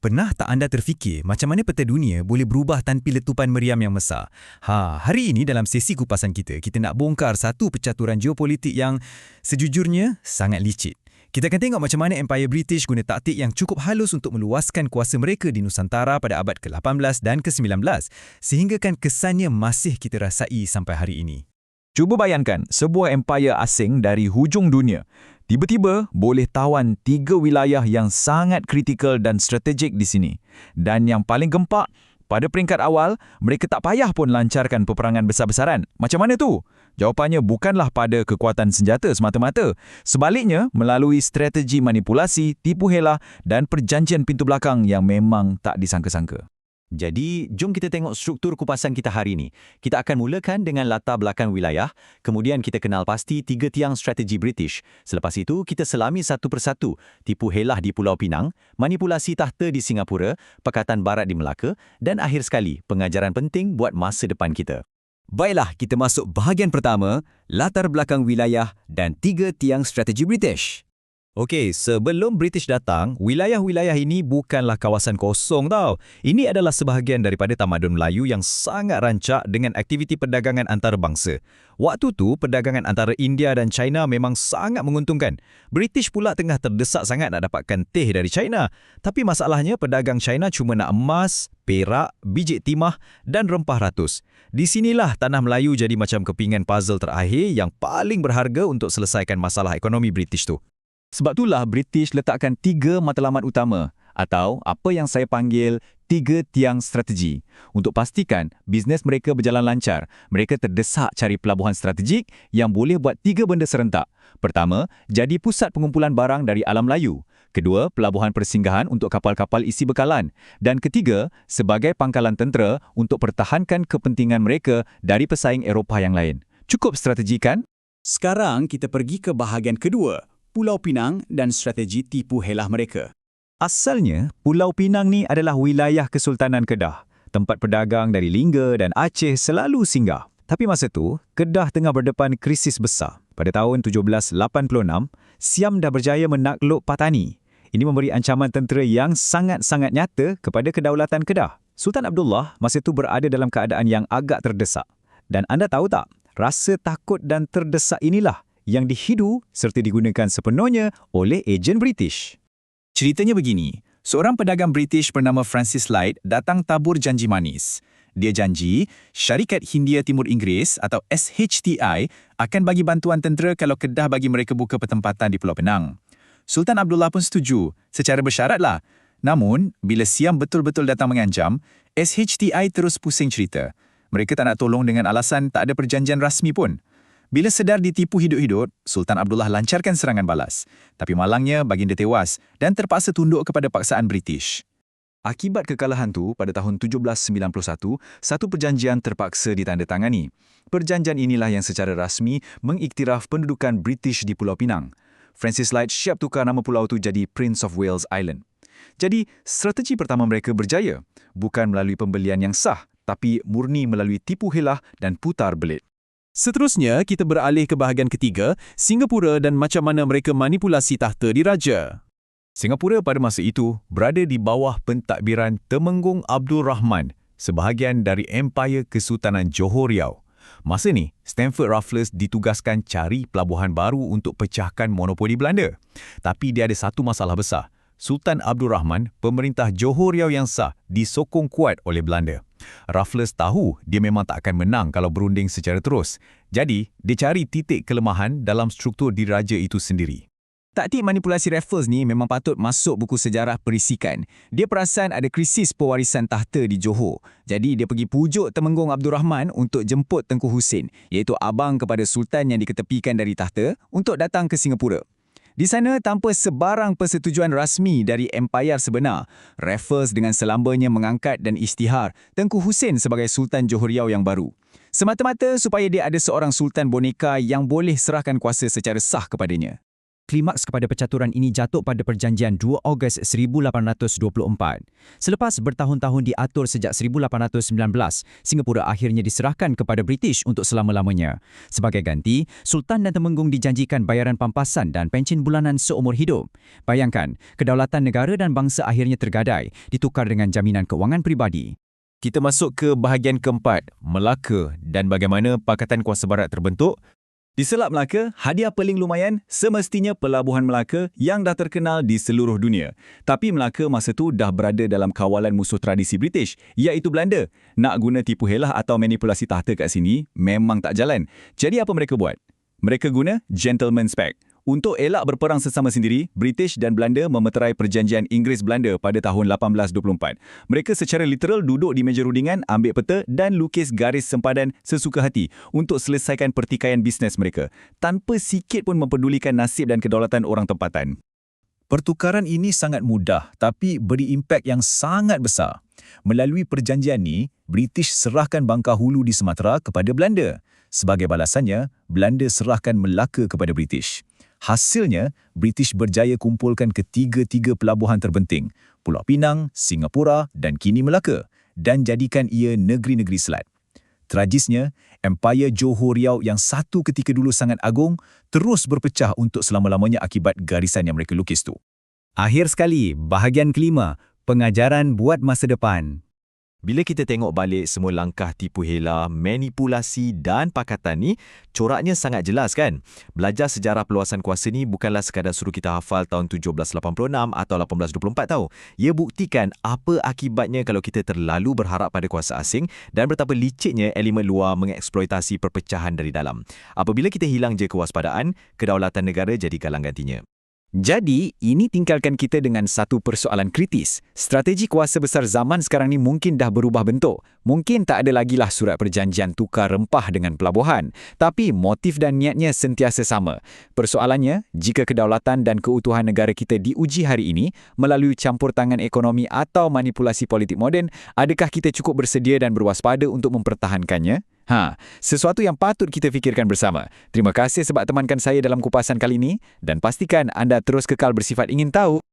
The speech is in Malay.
Pernah tak anda terfikir macam mana peta dunia boleh berubah tanpa letupan meriam yang besar? Hari ini dalam sesi kupasan kita nak bongkar satu percaturan geopolitik yang sejujurnya sangat licik. Kita akan tengok macam mana Empire British guna taktik yang cukup halus untuk meluaskan kuasa mereka di Nusantara pada abad ke-18 dan ke-19, sehinggakan kesannya masih kita rasai sampai hari ini. Cuba bayangkan sebuah empire asing dari hujung dunia tiba-tiba boleh tawan 3 wilayah yang sangat kritikal dan strategik di sini. Dan yang paling gempak, pada peringkat awal, mereka tak payah pun lancarkan peperangan besar-besaran. Macam mana tu? Jawapannya bukanlah pada kekuatan senjata semata-mata. Sebaliknya, melalui strategi manipulasi, tipu helah dan perjanjian pintu belakang yang memang tak disangka-sangka. Jadi, jom kita tengok struktur kupasan kita hari ini. Kita akan mulakan dengan latar belakang wilayah, kemudian kita kenal pasti 3 tiang strategi British. Selepas itu, kita selami satu persatu, tipu helah di Pulau Pinang, manipulasi tahta di Singapura, Pakatan Barat di Melaka, dan akhir sekali, pengajaran penting buat masa depan kita. Baiklah, kita masuk bahagian pertama, latar belakang wilayah dan 3 tiang strategi British. Okey, sebelum British datang, wilayah-wilayah ini bukanlah kawasan kosong tau. Ini adalah sebahagian daripada tamadun Melayu yang sangat rancak dengan aktiviti perdagangan antarabangsa. Waktu tu, perdagangan antara India dan China memang sangat menguntungkan. British pula tengah terdesak sangat nak dapatkan teh dari China. Tapi masalahnya, pedagang China cuma nak emas, perak, biji timah dan rempah ratus. Di sinilah tanah Melayu jadi macam kepingan puzzle terakhir yang paling berharga untuk selesaikan masalah ekonomi British tu. Sebab itulah British letakkan 3 matlamat utama atau apa yang saya panggil 3 tiang strategi. Untuk pastikan bisnes mereka berjalan lancar, mereka terdesak cari pelabuhan strategik yang boleh buat 3 benda serentak. Pertama, jadi pusat pengumpulan barang dari alam Melayu. Kedua, pelabuhan persinggahan untuk kapal-kapal isi bekalan. Dan ketiga, sebagai pangkalan tentera untuk pertahankan kepentingan mereka dari pesaing Eropah yang lain. Cukup strategi kan? Sekarang kita pergi ke bahagian kedua, Pulau Pinang dan strategi tipu helah mereka. Asalnya, Pulau Pinang ni adalah wilayah Kesultanan Kedah. Tempat pedagang dari Lingga dan Aceh selalu singgah. Tapi masa tu, Kedah tengah berdepan krisis besar. Pada tahun 1786, Siam dah berjaya menakluk Patani. Ini memberi ancaman tentera yang sangat-sangat nyata kepada kedaulatan Kedah. Sultan Abdullah masa tu berada dalam keadaan yang agak terdesak. Dan anda tahu tak, rasa takut dan terdesak inilah yang dihidu serta digunakan sepenuhnya oleh ejen British. Ceritanya begini, seorang pedagang British bernama Francis Light datang tabur janji manis. Dia janji, Syarikat Hindia Timur Inggeris atau SHTI akan bagi bantuan tentera kalau Kedah bagi mereka buka pertempatan di Pulau Pinang. Sultan Abdullah pun setuju, secara bersyaratlah. Namun, bila Siam betul-betul datang mengancam, SHTI terus pusing cerita. Mereka tak nak tolong dengan alasan tak ada perjanjian rasmi pun. Bila sedar ditipu hidup-hidup, Sultan Abdullah lancarkan serangan balas. Tapi malangnya, baginda tewas dan terpaksa tunduk kepada paksaan British. Akibat kekalahan tu, pada tahun 1791, satu perjanjian terpaksa ditandatangani. Perjanjian inilah yang secara rasmi mengiktiraf pendudukan British di Pulau Pinang. Francis Light siap tukar nama pulau tu jadi Prince of Wales Island. Jadi, strategi pertama mereka berjaya. Bukan melalui pembelian yang sah, tapi murni melalui tipu helah dan putar belit. Seterusnya, kita beralih ke bahagian ketiga, Singapura dan macam mana mereka manipulasi tahta diraja. Singapura pada masa itu berada di bawah pentadbiran Temenggung Abdul Rahman, sebahagian dari Empire Kesultanan Johor Riau. Masa ni, Stamford Raffles ditugaskan cari pelabuhan baru untuk pecahkan monopoli Belanda. Tapi dia ada satu masalah besar. Sultan Abdul Rahman, pemerintah Johor Riau yang sah, disokong kuat oleh Belanda. Raffles tahu dia memang tak akan menang kalau berunding secara terus. Jadi, dia cari titik kelemahan dalam struktur diraja itu sendiri. Taktik manipulasi Raffles ni memang patut masuk buku sejarah perisikan. Dia perasan ada krisis pewarisan tahta di Johor. Jadi dia pergi pujuk Temenggung Abdul Rahman untuk jemput Tengku Husin, iaitu abang kepada Sultan yang diketepikan dari tahta, untuk datang ke Singapura. Di sana, tanpa sebarang persetujuan rasmi dari empayar sebenar, Raffles dengan selambanya mengangkat dan isytihar Tengku Husin sebagai Sultan Johor Riau yang baru. Semata-mata supaya dia ada seorang Sultan boneka yang boleh serahkan kuasa secara sah kepadanya. klimaks kepada percaturan ini jatuh pada perjanjian 2 Ogos 1824. Selepas bertahun-tahun diatur sejak 1819, Singapura akhirnya diserahkan kepada British untuk selama-lamanya. Sebagai ganti, Sultan dan Temenggung dijanjikan bayaran pampasan dan pencen bulanan seumur hidup. Bayangkan, kedaulatan negara dan bangsa akhirnya tergadai, ditukar dengan jaminan kewangan peribadi. Kita masuk ke bahagian keempat, Melaka dan bagaimana Pakatan Kuasa Barat terbentuk. Di Selat Melaka, hadiah paling lumayan semestinya Pelabuhan Melaka yang dah terkenal di seluruh dunia. Tapi Melaka masa tu dah berada dalam kawalan musuh tradisi British, iaitu Belanda. Nak guna tipu helah atau manipulasi tahta kat sini memang tak jalan. Jadi apa mereka buat? Mereka guna Gentleman's Pact. Untuk elak berperang sesama sendiri, British dan Belanda memeterai perjanjian Inggeris-Belanda pada tahun 1824. Mereka secara literal duduk di meja rundingan, ambil peta dan lukis garis sempadan sesuka hati untuk selesaikan pertikaian bisnes mereka, tanpa sikit pun mempedulikan nasib dan kedaulatan orang tempatan. Pertukaran ini sangat mudah tapi beri impak yang sangat besar. Melalui perjanjian ni, British serahkan Bangka Hulu di Sumatera kepada Belanda. Sebagai balasannya, Belanda serahkan Melaka kepada British. Hasilnya, British berjaya kumpulkan ketiga-tiga pelabuhan terpenting, Pulau Pinang, Singapura dan kini Melaka, dan jadikan ia negeri-negeri selat. Tragisnya, Empayar Johor Riau yang satu ketika dulu sangat agung, terus berpecah untuk selama-lamanya akibat garisan yang mereka lukis tu. Akhir sekali, bahagian kelima, pengajaran buat masa depan. Bila kita tengok balik semua langkah tipu helah, manipulasi dan pakatan ni, coraknya sangat jelas kan? Belajar sejarah perluasan kuasa ni bukanlah sekadar suruh kita hafal tahun 1786 atau 1824 tau. Ia buktikan apa akibatnya kalau kita terlalu berharap pada kuasa asing dan betapa liciknya elemen luar mengeksploitasi perpecahan dari dalam. Apabila kita hilang je kewaspadaan, kedaulatan negara jadi galang gantinya. Jadi, ini tinggalkan kita dengan satu persoalan kritis. Strategi kuasa besar zaman sekarang ni mungkin dah berubah bentuk. Mungkin tak ada lagilah surat perjanjian tukar rempah dengan pelabuhan. Tapi motif dan niatnya sentiasa sama. Persoalannya, jika kedaulatan dan keutuhan negara kita diuji hari ini melalui campur tangan ekonomi atau manipulasi politik moden, adakah kita cukup bersedia dan berwaspada untuk mempertahankannya? Sesuatu yang patut kita fikirkan bersama. Terima kasih sebab temankan saya dalam kupasan kali ini dan pastikan anda terus kekal bersifat ingin tahu.